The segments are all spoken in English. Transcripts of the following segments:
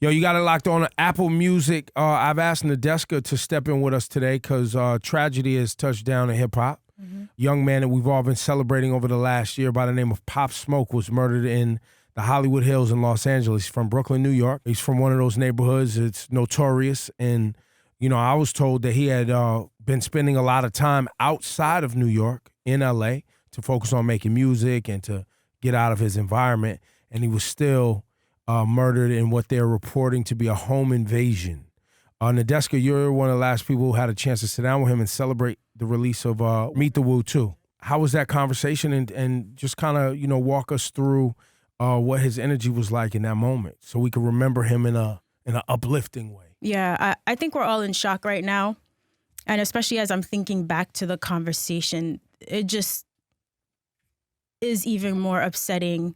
Yo, you got it locked on Apple Music. I've asked Nadeska to step in with us today because tragedy has touched down in hip-hop. Young man that we've all been celebrating over the last year by the name of Pop Smoke was murdered in the Hollywood Hills in Los Angeles. He's from Brooklyn, New York. He's from one of those neighborhoods. It's notorious. And, you know, I was told that he had been spending a lot of time outside of New York in L.A. to focus on making music and to get out of his environment. And he was still murdered in what they're reporting to be a home invasion. Nadeska, you're one of the last people who had a chance to sit down with him and celebrate the release of Meet the Woo 2. How was that conversation? And just kind of, you know, walk us through what his energy was like in that moment so we can remember him in an uplifting way. Yeah, I think we're all in shock right now. And especially as I'm thinking back to the conversation, it just is even more upsetting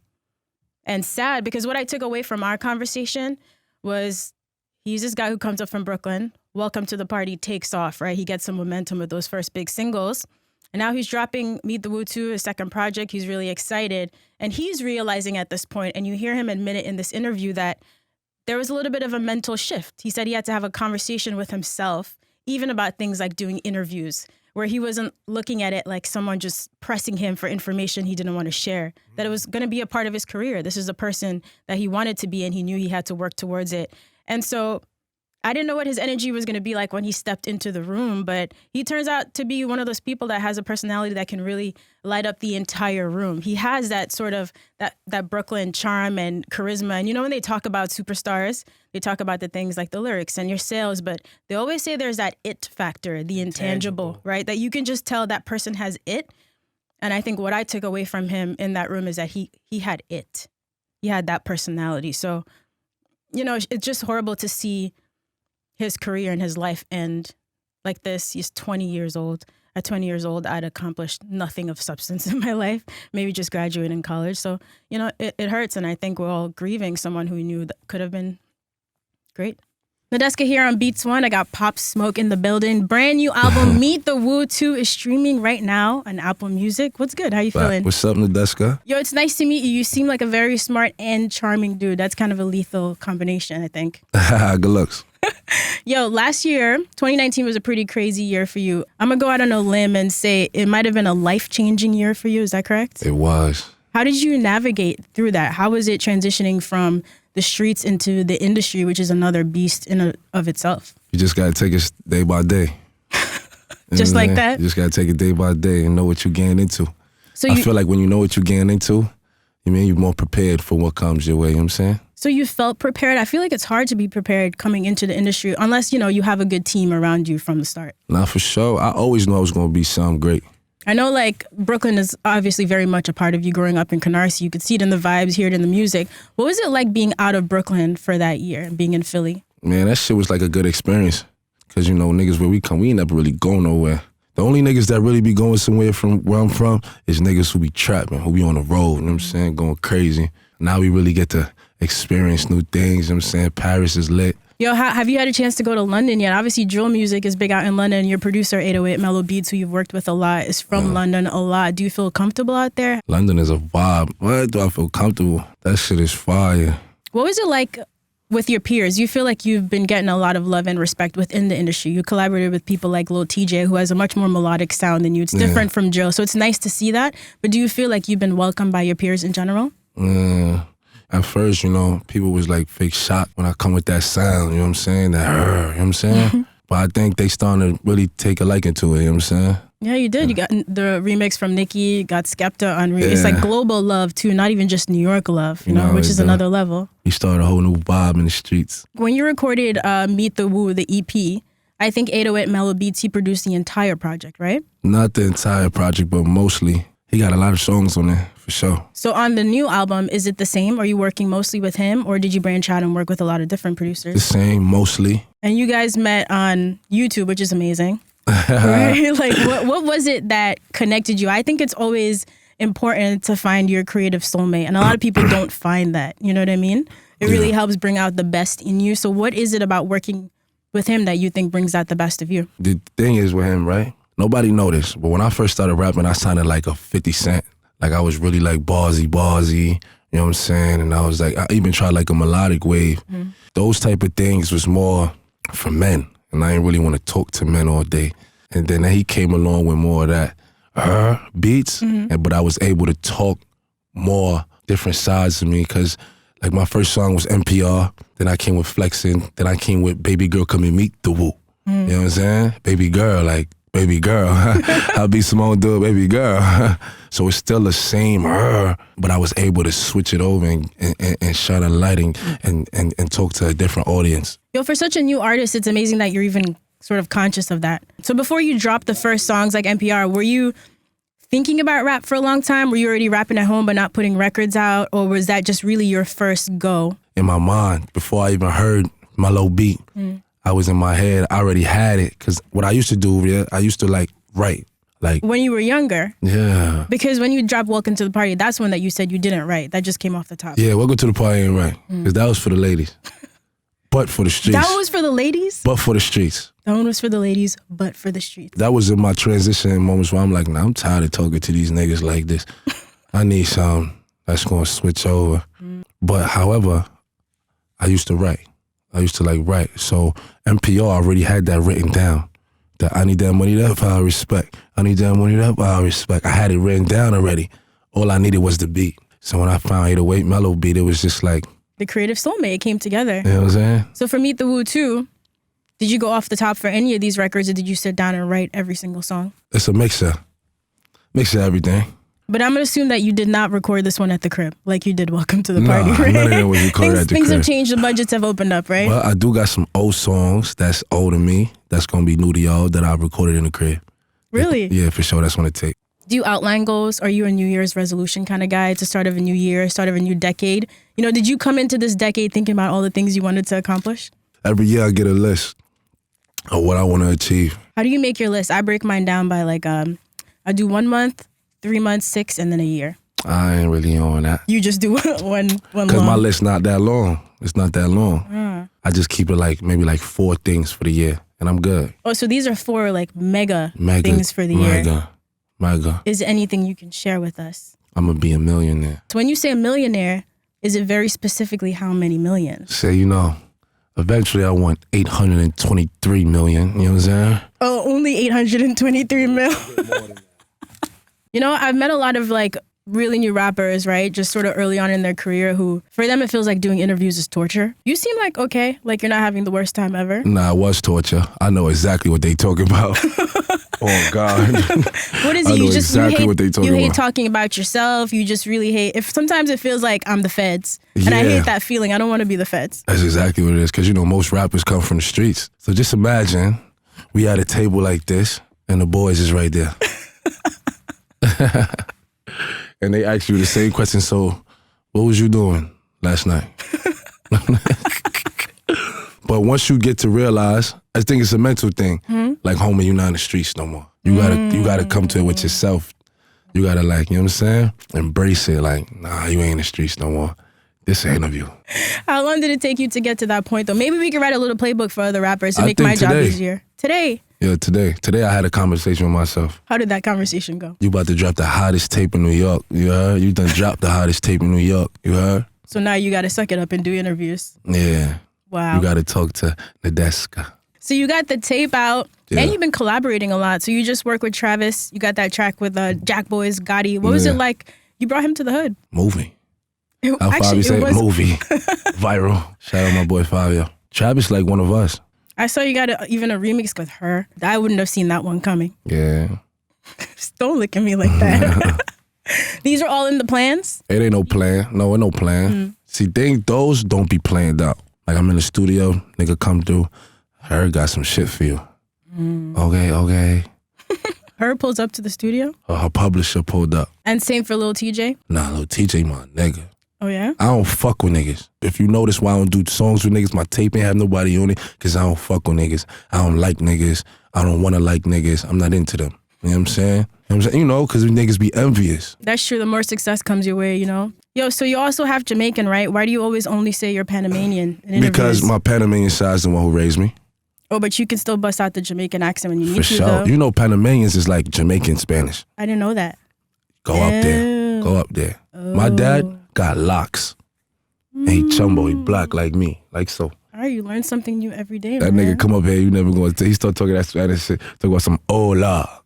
and sad because what I took away from our conversation was he's this guy who comes up from Brooklyn. Welcome to the Party takes off, right? He gets some momentum with those first big singles. And now he's dropping Meet the Woo 2, his second project. He's really excited. And he's realizing at this point, and you hear him admit it in this interview, that there was a little bit of a mental shift. He said he had to have a conversation with himself, even about things like doing interviews, where he wasn't looking at it like someone just pressing him for information he didn't want to share, that it was going to be a part of his career. This is a person that he wanted to be, and he knew he had to work towards it. And so I didn't know what his energy was going to be like when he stepped into the room, but he turns out to be one of those people that has a personality that can really light up the entire room. He has that sort of, that Brooklyn charm and charisma. And you know, when they talk about superstars, they talk about the things like the lyrics and your sales, but they always say there's that it factor, the intangible, right? That you can just tell that person has it. And I think what I took away from him in that room is that he had it. He had that personality. So, you know, it's just horrible to see his career and his life end like this. He's 20 years old. At 20 years old, I'd accomplished nothing of substance in my life, maybe just graduating college. So, you know, it hurts. And I think we're all grieving someone who we knew that could have been great. Nadeska here on Beats One. I got Pop Smoke in the building. Brand new album, Meet the Woo 2, is streaming right now on Apple Music. What's good? How you feeling? What's up, Nadeska? Yo, it's nice to meet you. You seem like a very smart and charming dude. That's kind of a lethal combination, I think. Good looks. Yo, last year, 2019 was a pretty crazy year for you. I'm going to go out on a limb and say it might have been a life-changing year for you. Is that correct? It was. How did you navigate through that? How was it transitioning from the streets into the industry, which is another beast in of itself? You just got to take it day by day. Just like that? You just got to take it day by day and know what you're getting into. So I feel like when you know what you're getting into, you're more prepared for what comes your way, you know what I'm saying? So you felt prepared? I feel like it's hard to be prepared coming into the industry unless, you know, you have a good team around you from the start. Nah, for sure. I always knew I was going to be something great. I know, like, Brooklyn is obviously very much a part of you growing up in Canarsie. You could see it in the vibes, hear it in the music. What was it like being out of Brooklyn for that year and being in Philly? Man, that shit was like a good experience. Because, you know, niggas where we come, we ain't never really go nowhere. The only niggas that really be going somewhere from where I'm from is niggas who be trapping, who be on the road, you know what I'm saying, going crazy. Now we really get to experience new things, you know what I'm saying? Paris is lit. Yo, have you had a chance to go to London yet? Obviously, drill music is big out in London. Your producer, 808 Mellow Beats, who you've worked with a lot, is from London a lot. Do you feel comfortable out there? London is a vibe. Why do I feel comfortable? That shit is fire. What was it like with your peers? You feel like you've been getting a lot of love and respect within the industry. You collaborated with people like Lil TJ, who has a much more melodic sound than you. It's different from drill, so it's nice to see that. But do you feel like you've been welcomed by your peers in general? At first, you know, people was like fake shocked when I come with that sound, you know what I'm saying? That, you know what I'm saying? But I think they starting to really take a liking to it, you know what I'm saying? Yeah, you did. You got the remix from Nicki, got Skepta on remix. It's like global love too, not even just New York love, you know, which is another level. We started a whole new vibe in the streets. When you recorded Meet the Woo, the EP, I think 808 Mellow Beats, he produced the entire project, right? Not the entire project, but mostly. He got a lot of songs on there, for sure. So on the new album, is it the same? Are you working mostly with him, or did you branch out and work with a lot of different producers? The same, mostly. And you guys met on YouTube, which is amazing. Right? Like, what was it that connected you? I think it's always important to find your creative soulmate, and a lot of people don't find that. You know what I mean? It really helps bring out the best in you. So what is it about working with him that you think brings out the best of you? The thing is with him, right? Nobody noticed, but when I first started rapping, I sounded like a 50 Cent. Like I was really like ballsy, You know what I'm saying? And I was like, I even tried like a melodic wave. Those type of things was more for men. And I didn't really want to talk to men all day. And then he came along with more of that beats. But I was able to talk more different sides of me because like my first song was NPR. Then I came with Flexin'. Then I came with Baby Girl Come and Meet the Woo. You know what I'm saying? Baby girl, like, baby girl. I'll be Simone do it, baby girl. So it's still the same, but I was able to switch it over and shine a light and talk to a different audience. Yo, for such a new artist, it's amazing that you're even sort of conscious of that. So before you dropped the first songs like NPR, were you thinking about rap for a long time? Were you already rapping at home but not putting records out? Or was that just really your first go? In my mind, before I even heard my low beat, I was in my head, I already had it. Because what I used to do, I used to like write. Like when you were younger? Yeah. Because when you dropped Welcome to the Party, that's one that you said you didn't write. That just came off the top. Yeah, Welcome to the Party ain't right. Because that was for the ladies. But for the streets. That one was for the ladies? But for the streets. That one was for the ladies, but for the streets. That was in my transition moments where I'm like, nah, I'm tired of talking to these niggas like this. I need something that's going to switch over. But however, I used to write. I used to like write. So NPR already had that written down. That I need that money, that I respect. I need that money, that I respect. I had it written down already. All I needed was the beat. So when I found 808 mellow beat, it was just like... The creative soulmate, it came together. You know what I'm saying? So for Meet the Woo too, did you go off the top for any of these records or did you sit down and write every single song? It's a mixer. Mix of everything. But I'm going to assume that you did not record this one at the crib, like you did Welcome to the Party, right? None of that was recorded at the Things crib. have changed, the budgets have opened up, right? Well, I do got some old songs that's old to me, that's going to be new to y'all, that I recorded in the crib. Really? Yeah, for sure, that's going to take. Do you outline goals? Are you a New Year's resolution kind of guy? It's the start of a new year, start of a new decade. You know, did you come into this decade thinking about all the things you wanted to accomplish? Every year I get a list of what I want to achieve. How do you make your list? I break mine down by like, I do 1 month, 3 months, 6, and then a year. I ain't really on that. You just do one Because my list not that long. It's not that long. I just keep it like maybe like 4 things for the year, and I'm good. Oh, so these are 4 like mega things for the year. Mega. Is there anything you can share with us? I'm going to be a millionaire. So when you say a millionaire, is it very specifically how many millions? Say, you know, eventually I want 823 million. You know what I'm saying? Oh, only 823 mil. You know, I've met a lot of like really new rappers, right? Just sort of early on in their career who, for them, it feels like doing interviews is torture. You seem like okay, like you're not having the worst time ever. Nah, it was torture. I know exactly what they talking about. Oh, God. What is it? You hate talking about yourself. You just really hate. If sometimes it feels like I'm the feds. And I hate that feeling. I don't want to be the feds. That's exactly what it is. Because, you know, most rappers come from the streets. So just imagine we had a table like this and the boys is right there. And they ask you the same question. So what was you doing last night? But once you get to realize, I think it's a mental thing. Like, homie, you're not in the streets no more. You gotta come to it with yourself. You gotta, like, you know what I'm saying? Embrace it. Like, nah, you ain't in the streets no more. This ain't of you. How long did it take you to get to that point, though? Maybe we could write a little playbook for other rappers to make my job easier. Today? Yeah, today. Today I had a conversation with myself. How did that conversation go? You about to drop the hottest tape in New York. You heard? You done dropped the hottest tape in New York. You heard? So now you got to suck it up and do interviews. Yeah. Wow. You got to talk to Nadeska. So you got the tape out, and you've been collaborating a lot. So you just work with Travis. You got that track with Jack Boys, Gotti. What was it like? You brought him to the hood. Movie. Fabio say movie. Viral. Shout out my boy Fabio. Travis like one of us. I saw you got even a remix with her. I wouldn't have seen that one coming. Yeah. Don't look at me like that. These are all in the plans? It ain't no plan. No, it no plan. See, those don't be planned out. Like, I'm in the studio, nigga come through. Her got some shit for you. Okay. Her pulls up to the studio? Her publisher pulled up. And same for Lil TJ? Nah, Lil TJ my nigga. Oh, yeah? I don't fuck with niggas. If you notice why I don't do songs with niggas, my tape ain't have nobody on it, because I don't fuck with niggas. I don't like niggas. I don't want to like niggas. I'm not into them. You know what I'm saying? You know, because niggas be envious. That's true. The more success comes your way, you know? Yo, so you also have Jamaican, right? Why do you always only say you're Panamanian in interviews? Because my Panamanian side is the one who raised me. Oh, but you can still bust out the Jamaican accent when you need to, For sure. though. You know Panamanians is like Jamaican Spanish. I didn't know that. Go up there. Oh. My dad, got locks. And he chumbo, he black like me, like so. All right, you learn something new every day, That man. nigga come up here, you never gonna he start talking that Spanish shit, talk about some hola.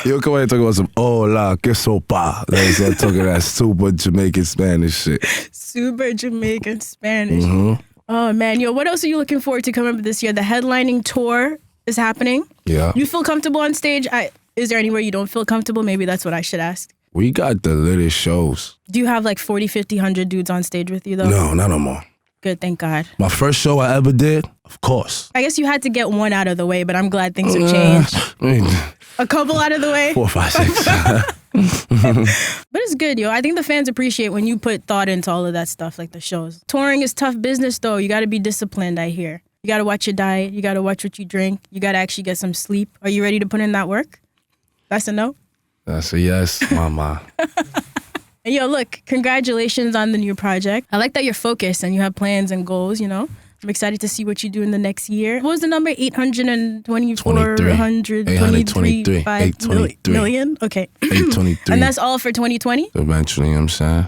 He'll come out and talk about some hola, que sopa. They start talking that super Jamaican Spanish shit. Super Jamaican Spanish. Mm-hmm. Oh, man. Yo, what else are you looking forward to coming up this year? The headlining tour is happening. Yeah. You feel comfortable on stage? Is there anywhere you don't feel comfortable? Maybe that's what I should ask. We got the littest shows. Do you have like 40, 50, 100 dudes on stage with you, though? No, not no more. Good, thank God. My first show I ever did, of course. I guess you had to get one out of the way, but I'm glad things have changed. A couple out of the way? 4, 5, 6. But it's good, yo. I think the fans appreciate when you put thought into all of that stuff, like the shows. Touring is tough business, though. You got to be disciplined, I hear. You got to watch your diet. You got to watch what you drink. You got to actually get some sleep. Are you ready to put in that work? That's a no? That's a yes, mama. And yo, look, congratulations on the new project. I like that you're focused and you have plans and goals, you know? I'm excited to see what you do in the next year. What was the number? 823 million? Okay. 823. And that's all for 2020? Eventually, you know what I'm saying?